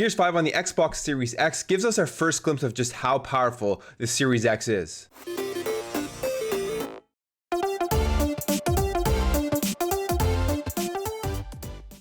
Gears 5 on the Xbox Series X gives us our first glimpse of just how powerful the Series X is.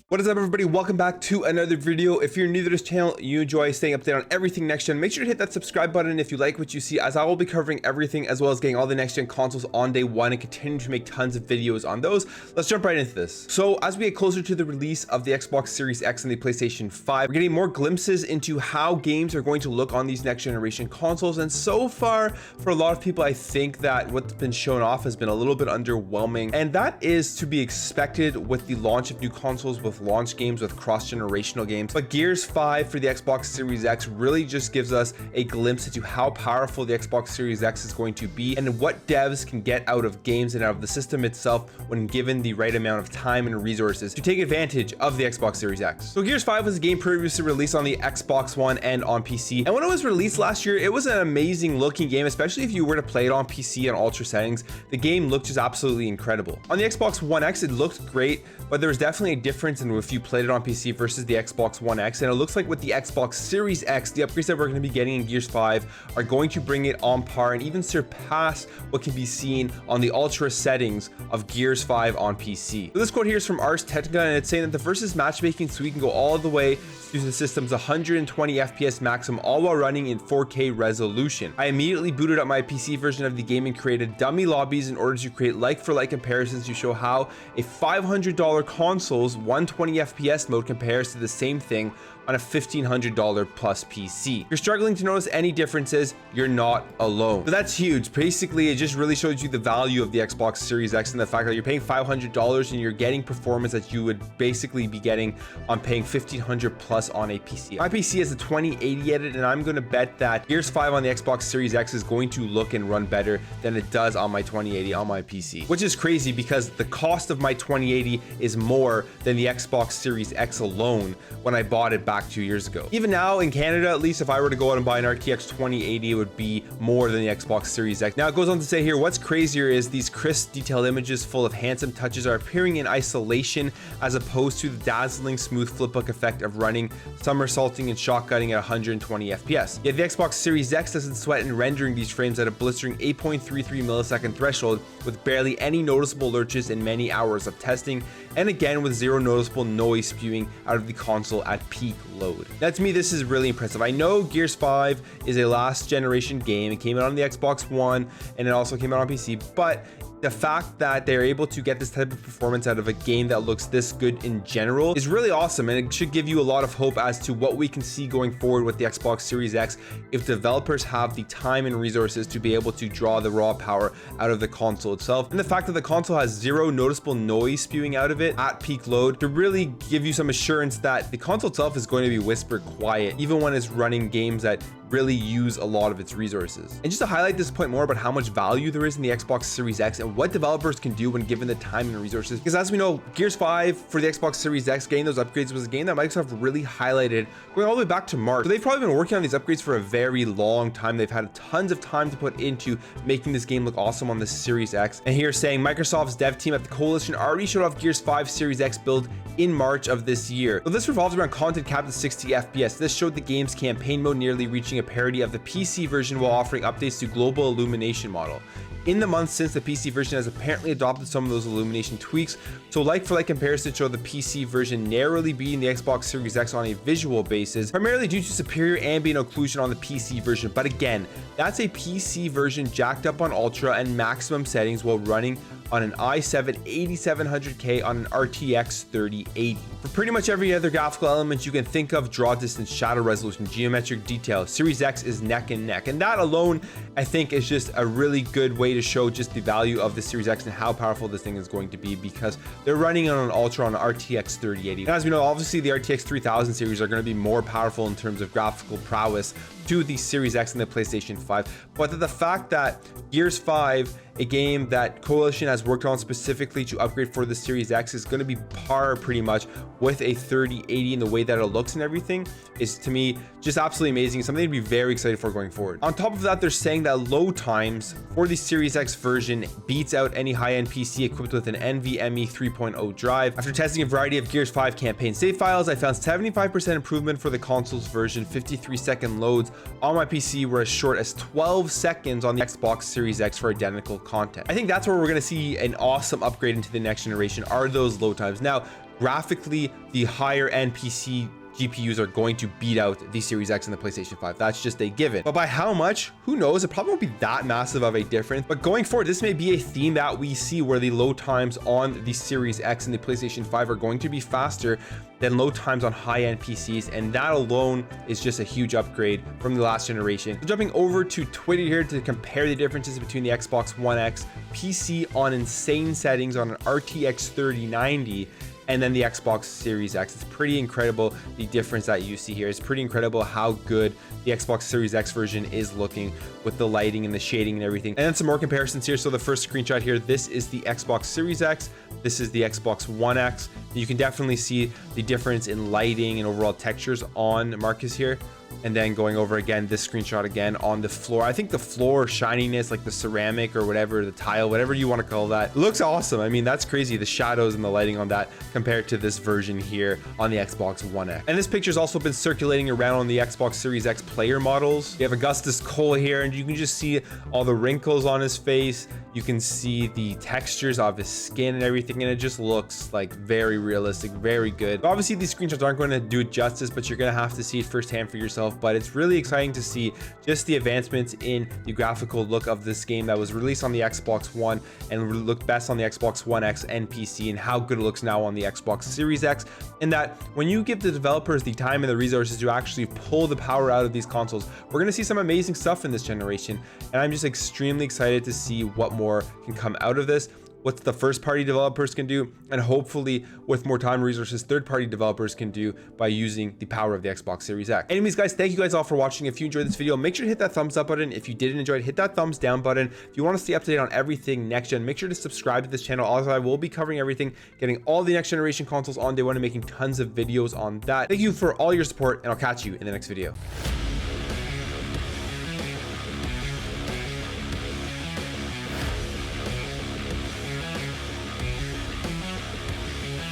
What is up, everybody? Welcome back to another video. If you're new to this channel, you enjoy staying updated on everything next gen, make sure to hit that subscribe button if you like what you see, as I will be covering everything as well as getting all the next gen consoles on day one and continue to make tons of videos on those. Let's jump right into this. So as we get closer to the release of the Xbox Series X and the PlayStation 5, we're getting more glimpses into how games are going to look on these next generation consoles. And so far, for a lot of people, I think that what's been shown off has been a little bit underwhelming, and that is to be expected with the launch of new consoles, with launch games, with cross-generational games. But Gears 5 for the Xbox Series X really just gives us a glimpse into how powerful the Xbox Series X is going to be and what devs can get out of games and out of the system itself when given the right amount of time and resources to take advantage of the Xbox Series X. So Gears 5 was a game previously released on the Xbox One and on PC, and when it was released last year, it was an amazing looking game, especially if you were to play it on PC and ultra settings. The game looked just absolutely incredible. On the Xbox One X, it looked great, but there was definitely a difference in if you played it on PC versus the Xbox One X. And it looks like with the Xbox Series X, the upgrades that we're going to be getting in Gears 5 are going to bring it on par and even surpass what can be seen on the ultra settings of Gears 5 on PC. So this quote here is from Ars Technica, and it's saying that the versus matchmaking suite can go all the way to the system's 120 FPS maximum, all while running in 4K resolution. I immediately booted up my PC version of the game and created dummy lobbies in order to create like-for-like comparisons to show how a $500 console's 120 FPS mode compares to the same thing on a $1,500 plus PC. If you're struggling to notice any differences, you're not alone. So that's huge. Basically, it just really shows you the value of the Xbox Series X and the fact that you're paying $500 and you're getting performance that you would basically be getting on paying $1,500 plus on a PC. My PC has a 2080 edit, and I'm going to bet that Gears 5 on the Xbox Series X is going to look and run better than it does on my 2080 on my PC, which is crazy because the cost of my 2080 is more than the Xbox Series X alone when I bought it back 2 years ago. Even now in Canada, at least, if I were to go out and buy an RTX 2080, it would be more than the Xbox Series X. Now it goes on to say here, what's crazier is these crisp detailed images full of handsome touches are appearing in isolation as opposed to the dazzling smooth flipbook effect of running somersaulting and shotgunning at 120 FPS. Yet the Xbox Series X doesn't sweat in rendering these frames at a blistering 8.33 millisecond threshold with barely any noticeable lurches in many hours of testing, and again with zero noticeable noise spewing out of the console at peak load. Now to me, this is really impressive. I know Gears 5 is a last generation game. It came out on the Xbox One and it also came out on PC, but the fact that they're able to get this type of performance out of a game that looks this good in general is really awesome, and it should give you a lot of hope as to what we can see going forward with the Xbox Series X if developers have the time and resources to be able to draw the raw power out of the console itself. And the fact that the console has zero noticeable noise spewing out of it at peak load to really give you some assurance that the console itself is going to be whisper quiet even when it's running games that really use a lot of its resources. And just to highlight this point more about how much value there is in the Xbox Series X and what developers can do when given the time and resources, because as we know, Gears 5 for the Xbox Series X, getting those upgrades was a game that Microsoft really highlighted going all the way back to March. So they've probably been working on these upgrades for a very long time. They've had tons of time to put into making this game look awesome on the Series X. And here saying Microsoft's dev team at the Coalition already showed off Gears 5 Series X build in March of this year. So this revolves around content capped at 60 FPS. This showed the game's campaign mode nearly reaching a parity of the PC version while offering updates to global illumination model. In the months since, the PC version has apparently adopted some of those illumination tweaks, so like for like comparison show the PC version narrowly beating the Xbox Series X on a visual basis, primarily due to superior ambient occlusion on the PC version. But again, that's a PC version jacked up on ultra and maximum settings while running on an i7 8700K on an RTX 3080. For pretty much every other graphical element you can think of, draw distance, shadow resolution, geometric detail, Series X is neck and neck. And that alone, I think, is just a really good way to show just the value of the Series X and how powerful this thing is going to be, because they're running on an ultra on an RTX 3080. And as we know, obviously the RTX 3000 series are going to be more powerful in terms of graphical prowess to the Series X and the PlayStation 5. But the fact that Gears 5 a game that Coalition has worked on specifically to upgrade for the Series X is going to be par pretty much with a 3080, and the way that it looks and everything is, to me, just absolutely amazing. Something to be very excited for going forward. On top of that, they're saying that load times for the Series X version beats out any high-end PC equipped with an NVMe 3.0 drive. After testing a variety of Gears 5 campaign save files, I found 75% improvement for the console's version. 53-second loads on my PC were as short as 12 seconds on the Xbox Series X for identical content. I think that's where we're going to see an awesome upgrade into the next generation, are those load times. Now, graphically, the higher end PC GPUs are going to beat out the Series X and the PlayStation 5. That's just a given. But by how much? Who knows? It probably won't be that massive of a difference. But going forward, this may be a theme that we see where the load times on the Series X and the PlayStation 5 are going to be faster than load times on high-end PCs, and that alone is just a huge upgrade from the last generation. So jumping over to Twitter here to compare the differences between the Xbox One X PC on insane settings on an RTX 3090 and then the Xbox Series X. It's pretty incredible the difference that you see here. It's pretty incredible how good the Xbox Series X version is looking with the lighting and the shading and everything. And then some more comparisons here. So the first screenshot here, this is the Xbox Series X. This is the Xbox One X. You can definitely see the difference in lighting and overall textures on Marcus here. And then going over again, this screenshot again on the floor. I think the floor shininess, like the ceramic or whatever, the tile, whatever you want to call that, it looks awesome. I mean, that's crazy. The shadows and the lighting on that compared to this version here on the Xbox One X. And this picture's also been circulating around on the Xbox Series X player models. You have Augustus Cole here, and you can just see all the wrinkles on his face. You can see the textures of his skin and everything, and it just looks like very realistic, very good. Obviously, these screenshots aren't going to do it justice, but you're going to have to see it firsthand for yourself. But it's really exciting to see just the advancements in the graphical look of this game that was released on the Xbox One and looked best on the Xbox One X and PC, and how good it looks now on the Xbox Series X. And that when you give the developers the time and the resources to actually pull the power out of these consoles, we're going to see some amazing stuff in this generation. And I'm just extremely excited to see what more can come out of this, what the first party developers can do, and hopefully with more time and resources, third party developers can do by using the power of the Xbox Series X. Anyways, guys, thank you guys all for watching. If you enjoyed this video, make sure to hit that thumbs up button. If you didn't enjoy it, hit that thumbs down button. If you want to stay up to date on everything next gen, make sure to subscribe to this channel. Also, I will be covering everything, getting all the next generation consoles on day one and making tons of videos on that. Thank you for all your support, and I'll catch you in the next video.